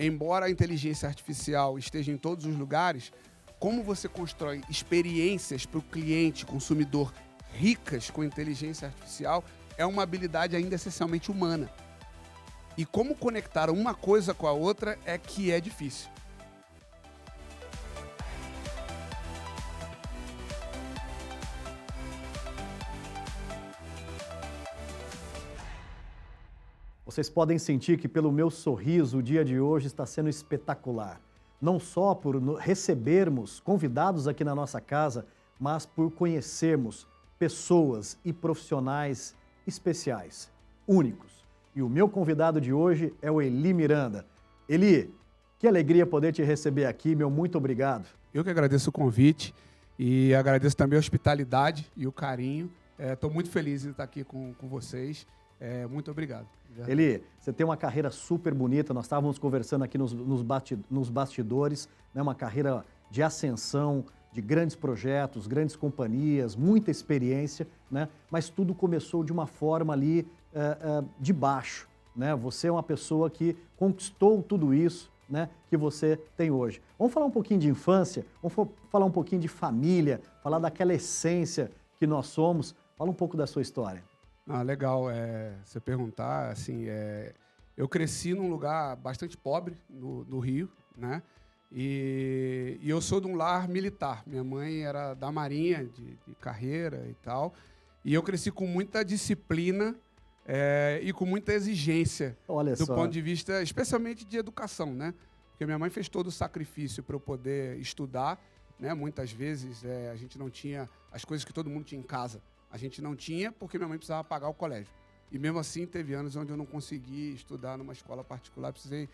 embora a inteligência artificial esteja em todos os lugares, como você constrói experiências para o cliente, consumidor, ricas com inteligência artificial, é uma habilidade ainda essencialmente humana. E como conectar uma coisa com a outra é que é difícil. Vocês podem sentir que pelo meu sorriso o dia de hoje está sendo espetacular. Não só por recebermos convidados aqui na nossa casa, mas por conhecermos pessoas e profissionais especiais, únicos. E o meu convidado de hoje é o Eli Miranda. Eli, que alegria poder te receber aqui, meu muito obrigado. Eu que agradeço o convite e agradeço também a hospitalidade e o carinho. Estou muito feliz de estar aqui com vocês. Muito obrigado. Eli, você tem uma carreira super bonita, nós estávamos conversando aqui nos bastidores, né? Uma carreira de ascensão, de grandes projetos, grandes companhias, muita experiência, né? Mas tudo começou de uma forma ali de baixo, né? Você é uma pessoa que conquistou tudo isso, né, que você tem hoje. Vamos falar um pouquinho de infância, vamos falar um pouquinho de família, falar daquela essência que nós somos. Fala um pouco da sua história. Legal você perguntar, assim, eu cresci num lugar bastante pobre, no Rio, né? E eu sou de um lar militar. Minha mãe era da Marinha, de carreira e tal. E eu cresci com muita disciplina e com muita exigência do ponto de vista, especialmente de educação, né? Porque minha mãe fez todo o sacrifício para eu poder estudar, né? Muitas vezes a gente não tinha as coisas que todo mundo tinha em casa. A gente não tinha porque minha mãe precisava pagar o colégio. E mesmo assim, teve anos onde eu não consegui estudar numa escola particular, precisei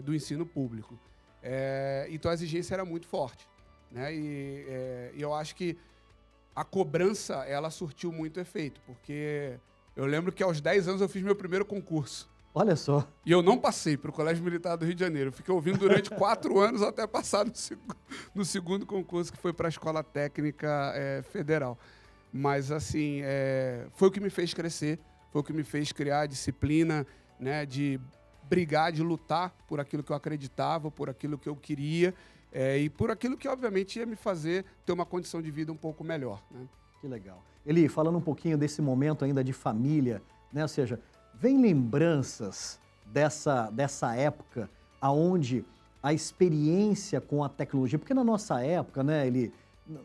do ensino público. Então a exigência era muito forte, né? E eu acho que a cobrança, ela surtiu muito efeito, porque eu lembro que aos 10 anos eu fiz meu primeiro concurso. Olha só. E eu não passei para o Colégio Militar do Rio de Janeiro. Eu fiquei ouvindo durante 4 anos até passar no segundo concurso, que foi para a Escola Técnica Federal. Mas, assim, foi o que me fez crescer, foi o que me fez criar a disciplina, né, de brigar, de lutar por aquilo que eu acreditava, por aquilo que eu queria e por aquilo que, obviamente, ia me fazer ter uma condição de vida um pouco melhor, né? Que legal. Eli, falando um pouquinho desse momento ainda de família, né, ou seja, vem lembranças dessa época onde a experiência com a tecnologia, porque na nossa época, né, Eli,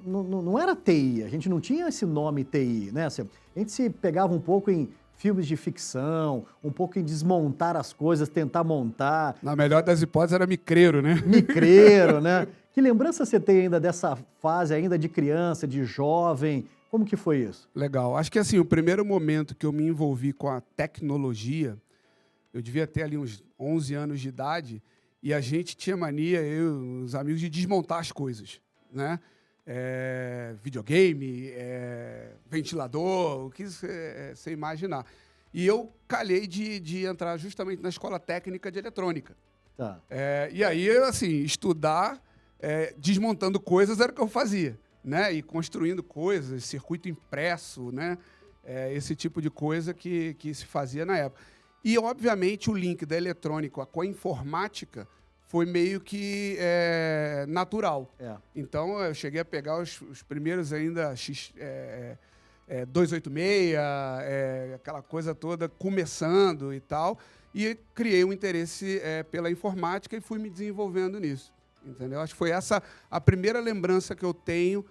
não era TI, a gente não tinha esse nome TI, né? A gente se pegava um pouco em filmes de ficção, um pouco em desmontar as coisas, tentar montar. Na melhor das hipóteses era micreiro, né? Micreiro, né? Que lembrança você tem ainda dessa fase ainda de criança, de jovem? Como que foi isso? Legal. Acho que assim, o primeiro momento que eu me envolvi com a tecnologia, eu devia ter ali uns 11 anos de idade, e a gente tinha mania, eu e os amigos, de desmontar as coisas, né? Videogame, ventilador, o que você imaginar. E eu calhei de entrar justamente na Escola Técnica de Eletrônica. Tá. E aí, assim, estudar, desmontando coisas era o que eu fazia, né? E construindo coisas, circuito impresso, né? Esse tipo de coisa que se fazia na época. E, obviamente, o link da eletrônica com a informática foi meio que natural. Então, eu cheguei a pegar os primeiros ainda 286, aquela coisa toda começando e tal, e criei um interesse pela informática e fui me desenvolvendo nisso, entendeu? Acho que foi essa a primeira lembrança que eu tenho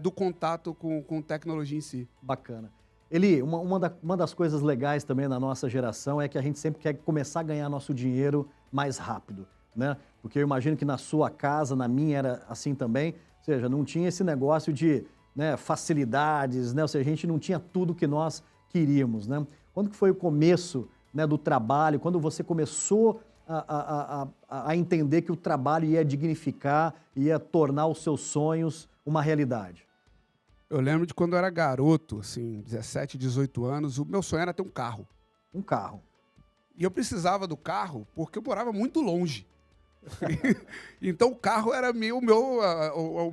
do contato com tecnologia em si. Bacana. Eli, uma das coisas legais também na nossa geração é que a gente sempre quer começar a ganhar nosso dinheiro mais rápido, né? Porque eu imagino que na sua casa, na minha era assim também, ou seja, não tinha esse negócio de, né, facilidades, né? Ou seja, a gente não tinha tudo que nós queríamos, né? Quando que foi o começo, né, do trabalho, quando você começou a entender que o trabalho ia dignificar, ia tornar os seus sonhos uma realidade? Eu lembro de quando eu era garoto, assim, 17, 18 anos, o meu sonho era ter um carro. Um carro. E eu precisava do carro porque eu morava muito longe. Então o carro era o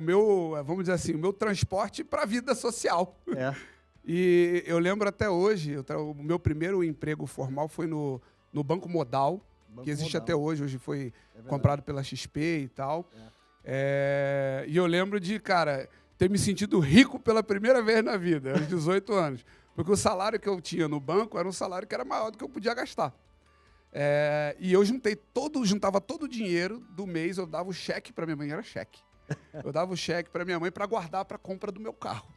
meu, vamos dizer assim, o meu transporte para a vida social. E eu lembro até hoje, o meu primeiro emprego formal foi no Banco Modal, que existe Modal. até hoje. Hoje foi verdade. comprado pela XP e tal. E eu lembro de, cara, ter me sentido rico pela primeira vez na vida, aos 18 anos. Porque o salário que eu tinha no banco era um salário que era maior do que eu podia gastar. E eu juntava todo o dinheiro do mês, eu dava o cheque para minha mãe, era cheque. Eu dava o cheque para minha mãe para guardar para a compra do meu carro.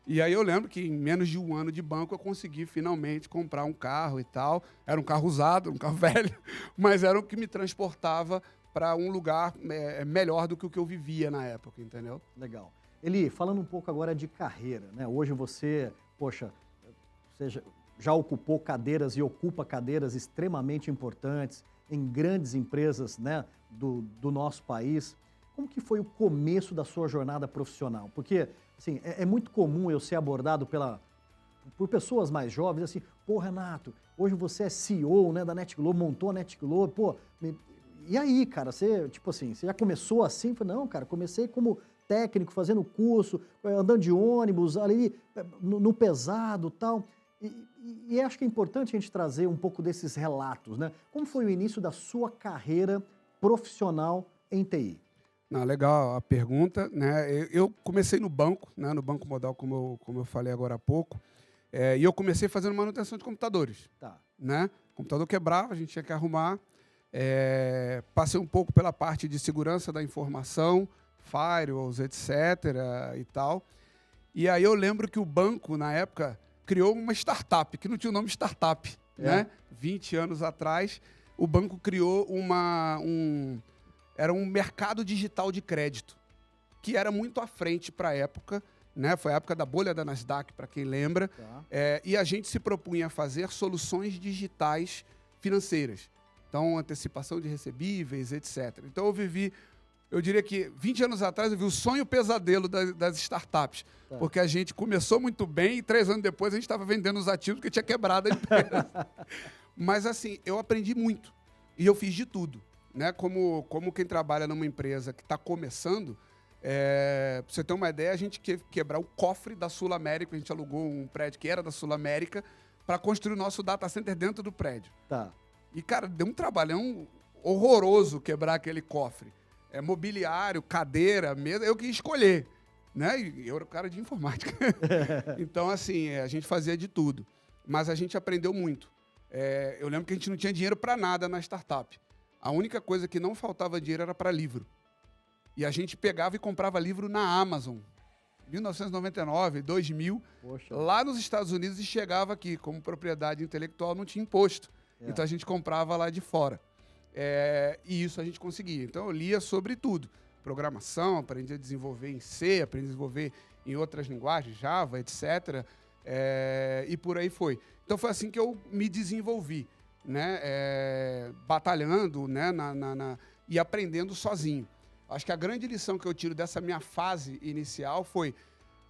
E aí eu lembro que em menos de um ano de banco eu consegui finalmente comprar um carro e tal. Era um carro usado, um carro velho, mas era o que me transportava para um lugar melhor do que o que eu vivia na época, entendeu? Legal. Eli, falando um pouco agora de carreira, né? Hoje você, poxa, já ocupou cadeiras e ocupa cadeiras extremamente importantes em grandes empresas, né, do nosso país. Como que foi o começo da sua jornada profissional? Porque, assim, é muito comum eu ser abordado por pessoas mais jovens, assim, pô, Renato, hoje você é CEO, né, da NetGlobo, montou a NetGlobo, pô, e aí, cara, você, tipo assim, você já começou assim? Eu falei, não, cara, comecei como técnico, fazendo curso, andando de ônibus, ali no pesado e tal. E acho que é importante a gente trazer um pouco desses relatos, né? Como foi o início da sua carreira profissional em TI? Não, legal a pergunta, né? Eu comecei no banco, né? No Banco Modal, como eu falei agora há pouco, e eu comecei fazendo manutenção de computadores. Tá. Né? O computador quebrava, a gente tinha que arrumar. Passei um pouco pela parte de segurança da informação, firewalls, etc. e tal. E aí eu lembro que o banco, na época, criou uma startup, que não tinha o nome startup, né? 20 anos atrás, o banco criou era um mercado digital de crédito, que era muito à frente para a época, né? Foi a época da bolha da Nasdaq, para quem lembra. Tá. E a gente se propunha a fazer soluções digitais financeiras. Então, antecipação de recebíveis, etc. Então, eu diria que 20 anos atrás, eu vi o sonho pesadelo das startups. Tá. Porque a gente começou muito bem e 3 anos depois a gente estava vendendo os ativos porque tinha quebrado a empresa. Mas, assim, eu aprendi muito. E eu fiz de tudo. Né? Como quem trabalha numa empresa que está começando, pra você ter uma ideia, a gente quebrar o cofre da Sul América, a gente alugou um prédio que era da Sul América, para construir o nosso data center dentro do prédio. Tá. E, cara, deu um trabalhão horroroso quebrar aquele cofre. Mobiliário, cadeira, mesa, eu que ia escolher. Né? E eu era o cara de informática. Então, assim, a gente fazia de tudo. Mas a gente aprendeu muito. Eu lembro que a gente não tinha dinheiro para nada na startup. A única coisa que não faltava dinheiro era para livro. E a gente pegava e comprava livro na Amazon. 1999, 2000, Poxa. Lá nos Estados Unidos, e chegava aqui. Como propriedade intelectual, não tinha imposto. Então a gente comprava lá de fora. E isso a gente conseguia. Então eu lia sobre tudo. Programação, aprendi a desenvolver em C, aprendi a desenvolver em outras linguagens, Java, etc. E por aí foi. Então foi assim que eu me desenvolvi. Né, batalhando, né, e aprendendo sozinho. Acho que a grande lição que eu tiro dessa minha fase inicial foi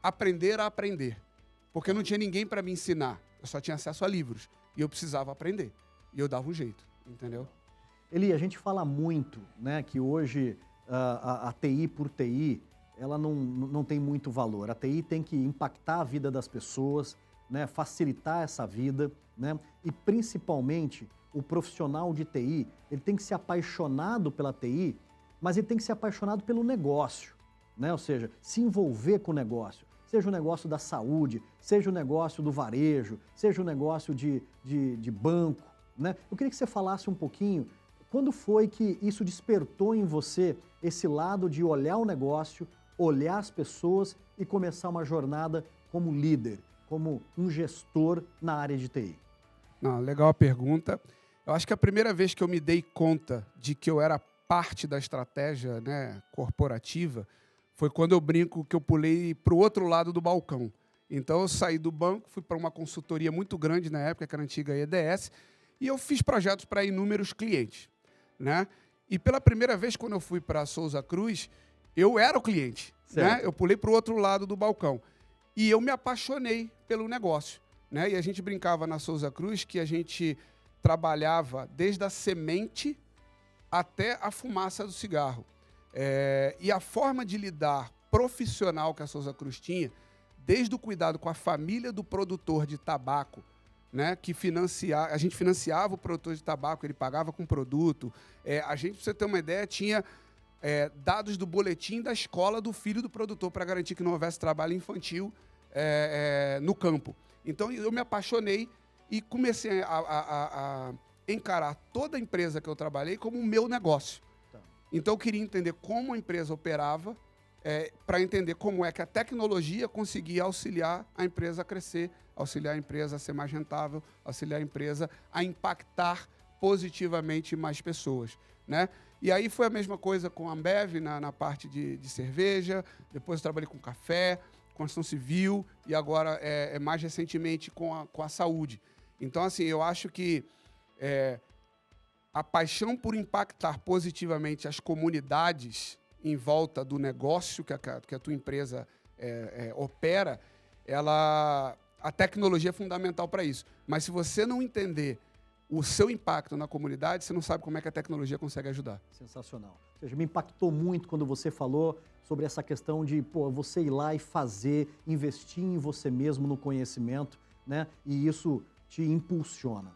aprender a aprender. Porque não tinha ninguém para me ensinar. Eu só tinha acesso a livros. E eu precisava aprender. E eu dava um jeito, entendeu? Eli, a gente fala muito, né, que hoje a TI por TI, ela não tem muito valor. A TI tem que impactar a vida das pessoas, né, facilitar essa vida, né, e principalmente o profissional de TI, ele tem que ser apaixonado pela TI, mas ele tem que ser apaixonado pelo negócio, né, ou seja, se envolver com o negócio, seja o negócio da saúde, seja o negócio do varejo, seja o negócio de banco, né. Eu queria que você falasse um pouquinho, quando foi que isso despertou em você esse lado de olhar o negócio, olhar as pessoas e começar uma jornada como líder, como um gestor na área de TI? Não, legal a pergunta. Eu acho que a primeira vez que eu me dei conta de que eu era parte da estratégia, né, corporativa foi quando eu brinco que eu pulei para o outro lado do balcão. Então, eu saí do banco, fui para uma consultoria muito grande na época, que era a antiga EDS, e eu fiz projetos para inúmeros clientes. Né? E pela primeira vez, quando eu fui para a Souza Cruz, eu era o cliente. Né? Eu pulei para o outro lado do balcão. E eu me apaixonei pelo negócio. Né? E a gente brincava na Souza Cruz que a gente trabalhava desde a semente até a fumaça do cigarro. E a forma de lidar profissional que a Souza Cruz tinha, desde o cuidado com a família do produtor de tabaco, né, que a gente financiava o produtor de tabaco, ele pagava com produto. A gente, para você ter uma ideia, tinha dados do boletim da escola do filho do produtor para garantir que não houvesse trabalho infantil no campo. Então, eu me apaixonei e comecei a encarar toda a empresa que eu trabalhei como o meu negócio. Tá. Então, eu queria entender como a empresa operava, para entender como é que a tecnologia conseguia auxiliar a empresa a crescer, auxiliar a empresa a ser mais rentável, auxiliar a empresa a impactar positivamente mais pessoas, né? E aí foi a mesma coisa com a Ambev na parte de cerveja, depois eu trabalhei com café, construção civil e agora, mais recentemente, com a saúde. Então, assim, eu acho que a paixão por impactar positivamente as comunidades em volta do negócio que a tua empresa opera, a tecnologia é fundamental para isso. Mas se você não entender o seu impacto na comunidade, você não sabe como é que a tecnologia consegue ajudar. Sensacional. Ou seja, me impactou muito quando você falou sobre essa questão de você ir lá e fazer, investir em você mesmo, no conhecimento, né? E isso te impulsiona.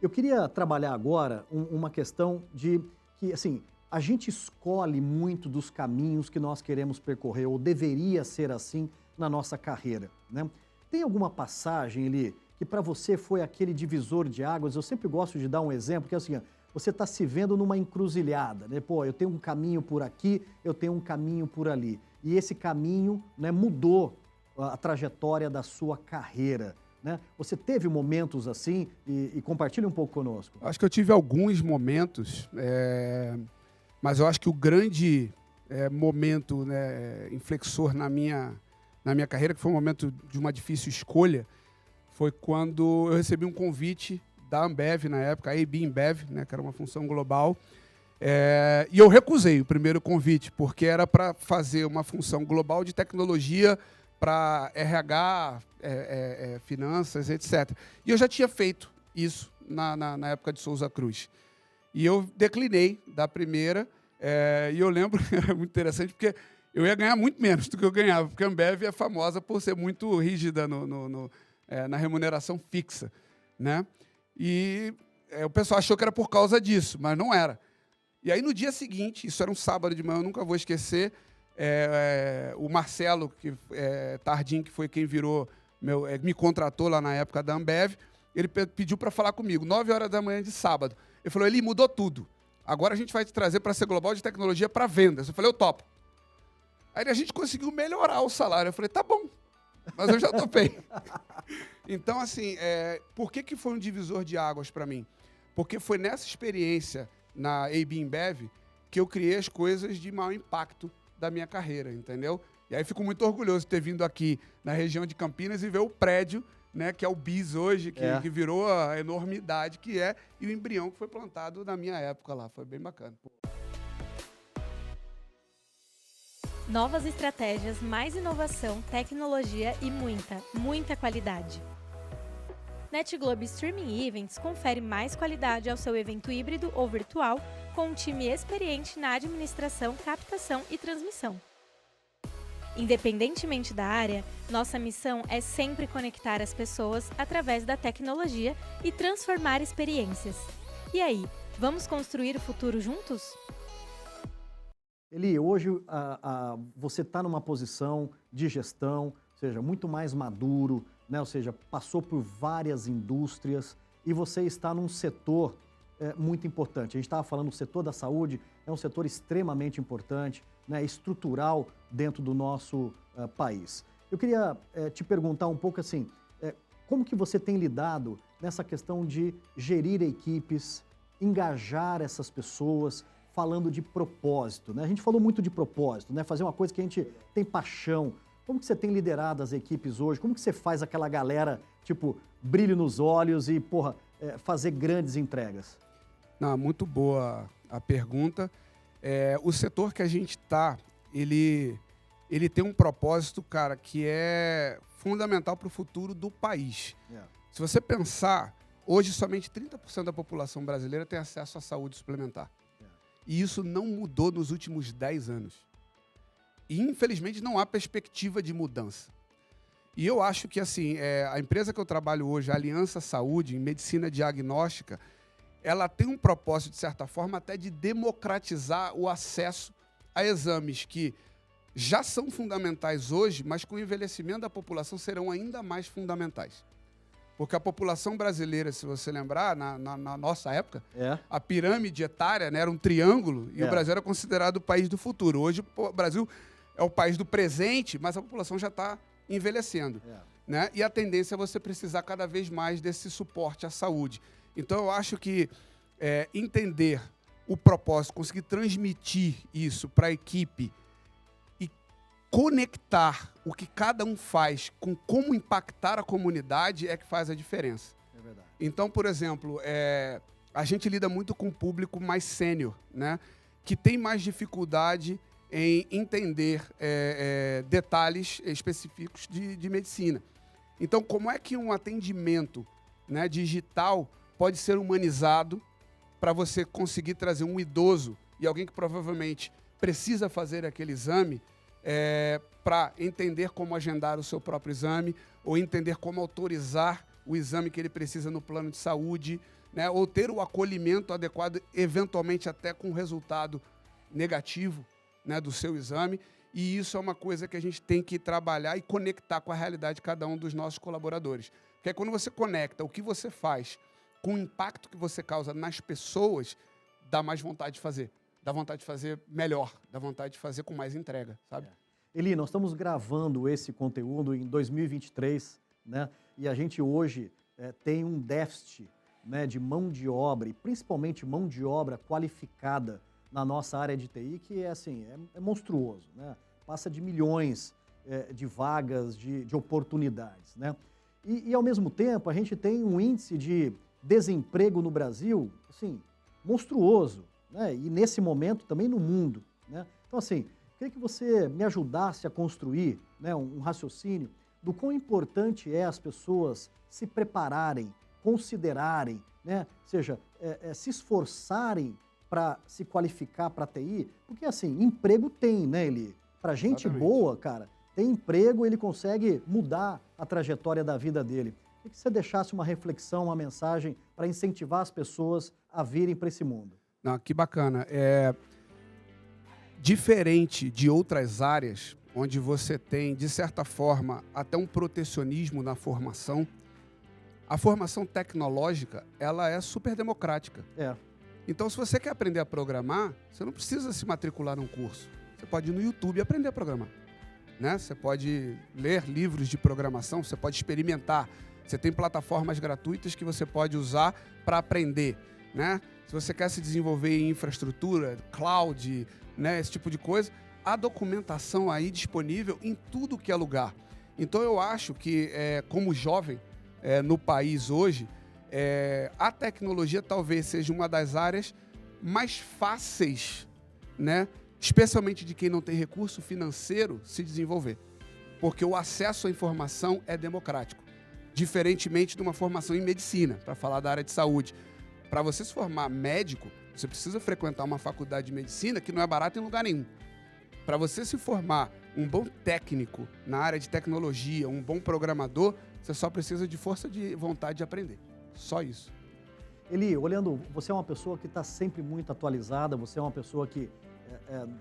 Eu queria trabalhar agora uma questão de que, assim, a gente escolhe muito dos caminhos que nós queremos percorrer, ou deveria ser assim na nossa carreira, né? Tem alguma passagem, Eli, que para você foi aquele divisor de águas? Eu sempre gosto de dar um exemplo, que é assim, você está se vendo numa encruzilhada, né? Pô, eu tenho um caminho por aqui, eu tenho um caminho por ali. E esse caminho, né, mudou a trajetória da sua carreira, né? Você teve momentos assim e compartilha um pouco conosco. Acho que eu tive alguns momentos, mas eu acho que o grande momento, né, inflexor na minha carreira, que foi um momento de uma difícil escolha, foi quando eu recebi um convite da Ambev, na época, a AB InBev, né, que era uma função global, e eu recusei o primeiro convite, porque era para fazer uma função global de tecnologia para RH, finanças, etc. E eu já tinha feito isso na época de Souza Cruz. E eu declinei da primeira, e eu lembro, era muito interessante, porque eu ia ganhar muito menos do que eu ganhava, porque a Ambev é famosa por ser muito rígida na remuneração fixa, né? E o pessoal achou que era por causa disso, mas não era. E aí, no dia seguinte, isso era um sábado de manhã, eu nunca vou esquecer, o Marcelo Tardim, que foi quem me contratou lá na época da Ambev, ele pediu para falar comigo, 9h da manhã de sábado. Ele falou, Eli, mudou tudo. Agora a gente vai te trazer para ser global de tecnologia para vendas. Eu falei, eu topo. Aí a gente conseguiu melhorar o salário. Eu falei, tá bom, mas eu já topei. Então, assim, por que foi um divisor de águas para mim? Porque foi nessa experiência na AB InBev que eu criei as coisas de maior impacto da minha carreira, entendeu? E aí fico muito orgulhoso de ter vindo aqui na região de Campinas e ver o prédio, né, que é o BIS hoje, que virou a enormidade que é, e o embrião que foi plantado na minha época lá. Foi bem bacana. Novas estratégias, mais inovação, tecnologia e muita qualidade. NetGlobe Streaming Events confere mais qualidade ao seu evento híbrido ou virtual com um time experiente na administração, captação e transmissão. Independentemente da área, nossa missão é sempre conectar as pessoas através da tecnologia e transformar experiências. E aí, vamos construir o futuro juntos? Eli, hoje você está numa posição de gestão, ou seja, muito mais maduro, né? Ou seja, passou por várias indústrias e você está num setor muito importante. A gente estava falando do setor da saúde, é um setor extremamente importante, né? Estrutural dentro do nosso país. Eu queria te perguntar um pouco assim, como que você tem lidado nessa questão de gerir equipes, engajar essas pessoas, falando de propósito, né? A gente falou muito de propósito, né? Fazer uma coisa que a gente tem paixão. Como que você tem liderado as equipes hoje? Como que você faz aquela galera, tipo, brilho nos olhos e, fazer grandes entregas? Não, muito boa a pergunta. O setor que a gente está, ele tem um propósito, cara, que é fundamental para o futuro do país. Se você pensar, hoje somente 30% da população brasileira tem acesso à saúde suplementar. E isso não mudou nos últimos 10 anos. E, infelizmente, não há perspectiva de mudança. E eu acho que assim, a empresa que eu trabalho hoje, a Aliança Saúde, em medicina diagnóstica, ela tem um propósito, de certa forma, até de democratizar o acesso a exames que já são fundamentais hoje, mas com o envelhecimento da população serão ainda mais fundamentais. Porque a população brasileira, se você lembrar, na nossa época, a pirâmide etária, né, era um triângulo e o Brasil era considerado o país do futuro. Hoje o Brasil é o país do presente, mas a população já está envelhecendo. Né? E a tendência é você precisar cada vez mais desse suporte à saúde. Então, eu acho que entender o propósito, conseguir transmitir isso para a equipe e conectar o que cada um faz com como impactar a comunidade é que faz a diferença. É verdade. Então, por exemplo, a gente lida muito com um público mais sênior, né? Que tem mais dificuldade em entender detalhes específicos de medicina. Então, como é que um atendimento, né, digital pode ser humanizado para você conseguir trazer um idoso e alguém que provavelmente precisa fazer aquele exame para entender como agendar o seu próprio exame ou entender como autorizar o exame que ele precisa no plano de saúde, né, ou ter o acolhimento adequado, eventualmente até com resultado negativo, né, do seu exame. E isso é uma coisa que a gente tem que trabalhar e conectar com a realidade de cada um dos nossos colaboradores. Porque é quando você conecta o que você faz com o impacto que você causa nas pessoas, dá mais vontade de fazer. Dá vontade de fazer melhor, dá vontade de fazer com mais entrega, sabe? Eli, nós estamos gravando esse conteúdo em 2023, né? E a gente hoje tem um déficit, né, de mão de obra, e principalmente mão de obra qualificada na nossa área de TI, que é monstruoso, né? Passa de milhões de vagas, de oportunidades, né? E, ao mesmo tempo, a gente tem um índice de desemprego no Brasil, assim, monstruoso, né? E nesse momento também no mundo, né? Então, assim, queria que você me ajudasse a construir, né, um raciocínio do quão importante é as pessoas se prepararem, considerarem, né? Ou seja, se esforçarem para se qualificar para a TI, porque, assim, emprego tem, né, Eli? Para gente boa, cara, tem emprego, ele consegue mudar a trajetória da vida dele. Queria que você deixasse uma reflexão, uma mensagem para incentivar as pessoas a virem para esse mundo. Não, que bacana. Diferente de outras áreas, onde você tem, de certa forma, até um protecionismo na formação, a formação tecnológica, ela é super democrática. Então, se você quer aprender a programar, você não precisa se matricular num curso. Você pode ir no YouTube e aprender a programar, né? Você pode ler livros de programação, você pode experimentar. Você tem plataformas gratuitas que você pode usar para aprender, né? Se você quer se desenvolver em infraestrutura, cloud, né, esse tipo de coisa, há documentação aí disponível em tudo que é lugar. Então, eu acho que, como jovem no país hoje, a tecnologia talvez seja uma das áreas mais fáceis, né, especialmente de quem não tem recurso financeiro, se desenvolver. Porque o acesso à informação é democrático. Diferentemente de uma formação em medicina, para falar da área de saúde. Para você se formar médico, você precisa frequentar uma faculdade de medicina que não é barata em lugar nenhum. Para você se formar um bom técnico na área de tecnologia, um bom programador, você só precisa de força de vontade de aprender. Só isso. Eli, olhando, você é uma pessoa que está sempre muito atualizada, você é uma pessoa que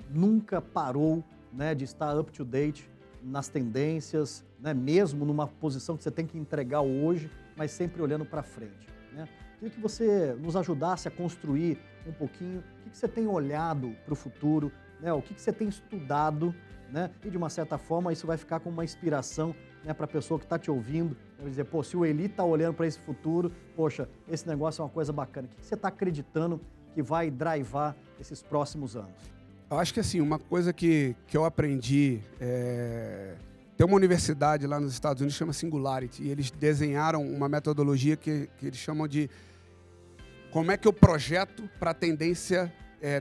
nunca parou, né, de estar up to date nas tendências, né, mesmo numa posição que você tem que entregar hoje, mas sempre olhando para frente, né? Queria que você nos ajudasse a construir um pouquinho o que você tem olhado para o futuro, né, o que você tem estudado, né, e de uma certa forma isso vai ficar como uma inspiração, né, para a pessoa que está te ouvindo, vai dizer, pô, se o Eli está olhando para esse futuro, poxa, esse negócio é uma coisa bacana. O que você está acreditando que vai drivar esses próximos anos? Eu acho que, assim, uma coisa que eu aprendi, tem uma universidade lá nos Estados Unidos que chama Singularity, e eles desenharam uma metodologia que eles chamam de como é que eu projeto para a tendência,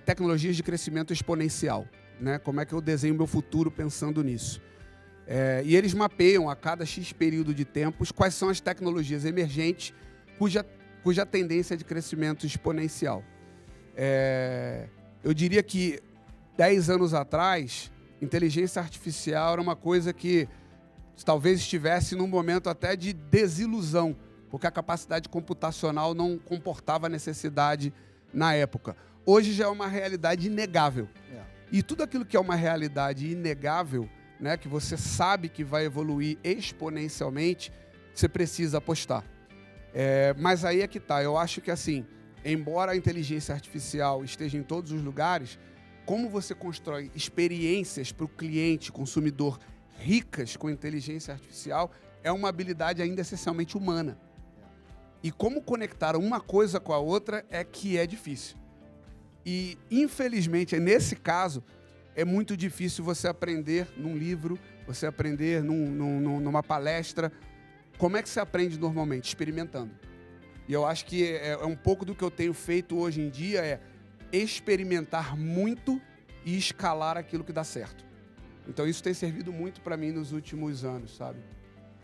tecnologias de crescimento exponencial, né? Como é que eu desenho meu futuro pensando nisso. E eles mapeiam a cada X período de tempos quais são as tecnologias emergentes cuja tendência é de crescimento exponencial. Eu diria que 10 anos atrás, inteligência artificial era uma coisa que talvez estivesse num momento até de desilusão, porque a capacidade computacional não comportava a necessidade na época. Hoje já é uma realidade inegável. E tudo aquilo que é uma realidade inegável, né, que você sabe que vai evoluir exponencialmente, você precisa apostar. Mas aí é que tá. Eu acho que, assim, embora a inteligência artificial esteja em todos os lugares, como você constrói experiências para o cliente, consumidor, ricas com inteligência artificial, é uma habilidade ainda essencialmente humana. E como conectar uma coisa com a outra é que é difícil. E, infelizmente, nesse caso, é muito difícil você aprender num livro, você aprender numa palestra. Como é que você aprende normalmente? Experimentando. E eu acho que é um pouco do que eu tenho feito hoje em dia, é experimentar muito e escalar aquilo que dá certo. Então, isso tem servido muito para mim nos últimos anos, sabe?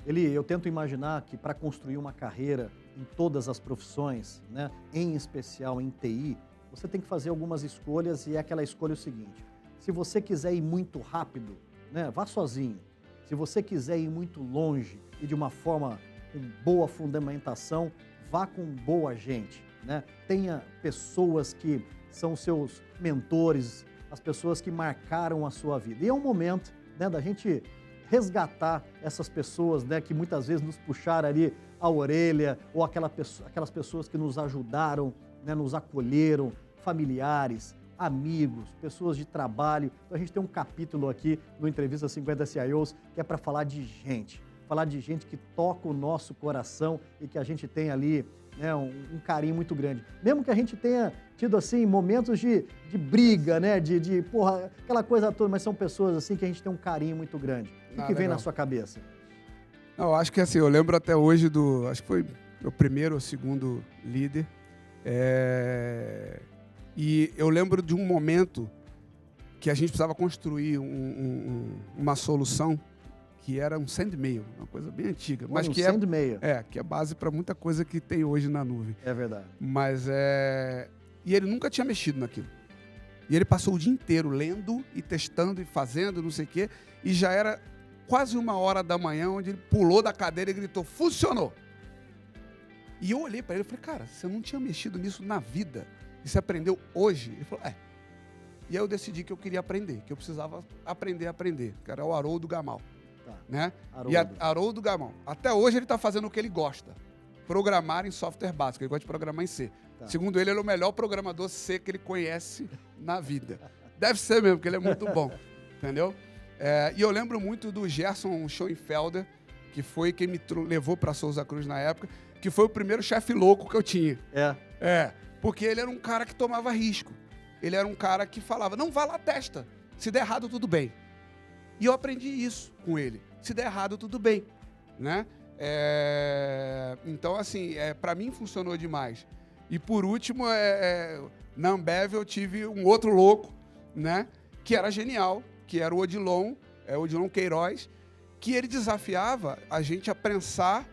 Eu tento imaginar que para construir uma carreira em todas as profissões, né, em especial em TI, você tem que fazer algumas escolhas e é aquela escolha o seguinte: se você quiser ir muito rápido, né, vá sozinho. Se você quiser ir muito longe e de uma forma com boa fundamentação, vá com boa gente, né? Tenha pessoas que são seus mentores, as pessoas que marcaram a sua vida. E é um momento, né, da gente resgatar essas pessoas, né, que muitas vezes nos puxaram ali a orelha, ou aquelas pessoas que nos ajudaram, né, nos acolheram, familiares, amigos, pessoas de trabalho. Então a gente tem um capítulo aqui no Entrevista 50 CIOs que é para falar de gente que toca o nosso coração e que a gente tem ali, né, um carinho muito grande. Mesmo que a gente tenha tido assim momentos de briga, né, porra, aquela coisa toda, mas são pessoas assim que a gente tem um carinho muito grande. O que vem na sua cabeça? Não, eu acho que assim, eu lembro até hoje acho que foi meu primeiro ou segundo líder. E eu lembro de um momento que a gente precisava construir uma solução que era um send-mail, uma coisa bem antiga. Mas que send-mail. Que é base para muita coisa que tem hoje na nuvem. É verdade. Mas E ele nunca tinha mexido naquilo. E ele passou o dia inteiro lendo e testando e fazendo, não sei o quê, e já era quase 1h da manhã, onde ele pulou da cadeira e gritou: funcionou! E eu olhei para ele e falei: cara, você não tinha mexido nisso na vida? E você aprendeu hoje? Ele falou: E aí eu decidi que eu queria aprender, que eu precisava aprender, que era o Haroldo Gamal. Tá. Né? Haroldo. E Haroldo Gamal. Até hoje ele está fazendo o que ele gosta. Programar em software básico. Ele gosta de programar em C. Tá. Segundo ele é o melhor programador C que ele conhece na vida. Deve ser mesmo, porque ele é muito bom. Entendeu? E eu lembro muito do Gerson Schoenfelder, que foi quem me levou para Souza Cruz na época, que foi o primeiro chefe louco que eu tinha. Porque ele era um cara que tomava risco. Ele era um cara que falava: não, vai lá, testa. Se der errado, tudo bem. E eu aprendi isso com ele. Se der errado, tudo bem. Né? Então, assim, para mim funcionou demais. E por último, na Ambev eu tive um outro louco, né? Que era genial, que era o Odilon Queiroz, que ele desafiava a gente a pensar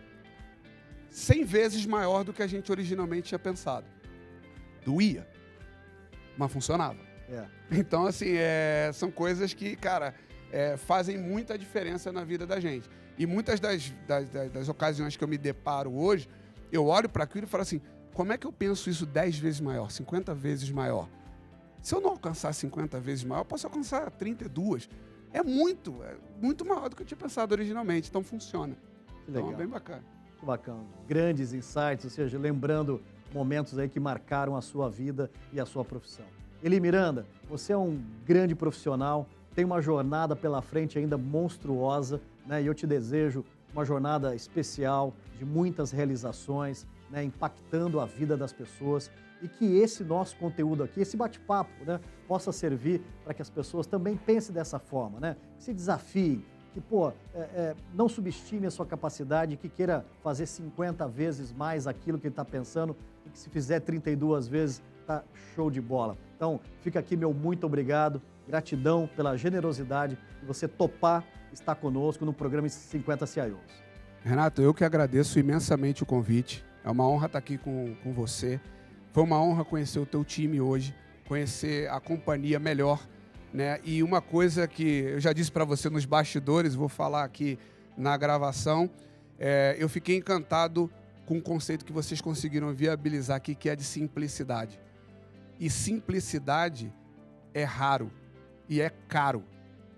100 vezes maior do que a gente originalmente tinha pensado. Doía, mas funcionava. Então, assim, são coisas que, cara, fazem muita diferença na vida da gente. E muitas das ocasiões que eu me deparo hoje, eu olho para aquilo e falo assim: como é que eu penso isso 10 vezes maior, 50 vezes maior? Se eu não alcançar 50 vezes maior, eu posso alcançar 32. É muito maior do que eu tinha pensado originalmente. Então, funciona. Que legal. Então, é bem bacana. Muito bacana. Grandes insights, ou seja, lembrando momentos aí que marcaram a sua vida e a sua profissão. Eli Miranda, você é um grande profissional, tem uma jornada pela frente ainda monstruosa, né? E eu te desejo uma jornada especial, de muitas realizações, né? Impactando a vida das pessoas, e que esse nosso conteúdo aqui, esse bate-papo, né? Possa servir para que as pessoas também pensem dessa forma, né? Que se desafiem, que, não subestime a sua capacidade, que queira fazer 50 vezes mais aquilo que ele está pensando, e que se fizer 32 vezes, tá show de bola. Então, fica aqui meu muito obrigado, gratidão pela generosidade de você topar estar conosco no programa 50 CIOs. Renato, eu que agradeço imensamente o convite. É uma honra estar aqui com você. Foi uma honra conhecer o teu time hoje, conhecer a companhia melhor, né? E uma coisa que eu já disse para você nos bastidores, vou falar aqui na gravação. Eu fiquei encantado com o conceito que vocês conseguiram viabilizar aqui, que é de simplicidade. E simplicidade é raro e é caro,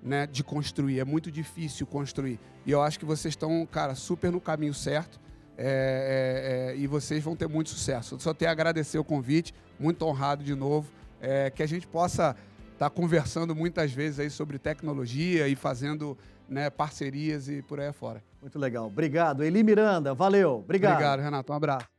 né, de construir. É muito difícil construir. E eu acho que vocês estão, cara, super no caminho certo. E vocês vão ter muito sucesso. Eu só tenho a agradecer o convite, muito honrado de novo, que a gente possa estar conversando muitas vezes aí sobre tecnologia e fazendo, né, parcerias e por aí afora. Muito legal. Obrigado. Eli Miranda, valeu. Obrigado. Obrigado, Renato. Um abraço.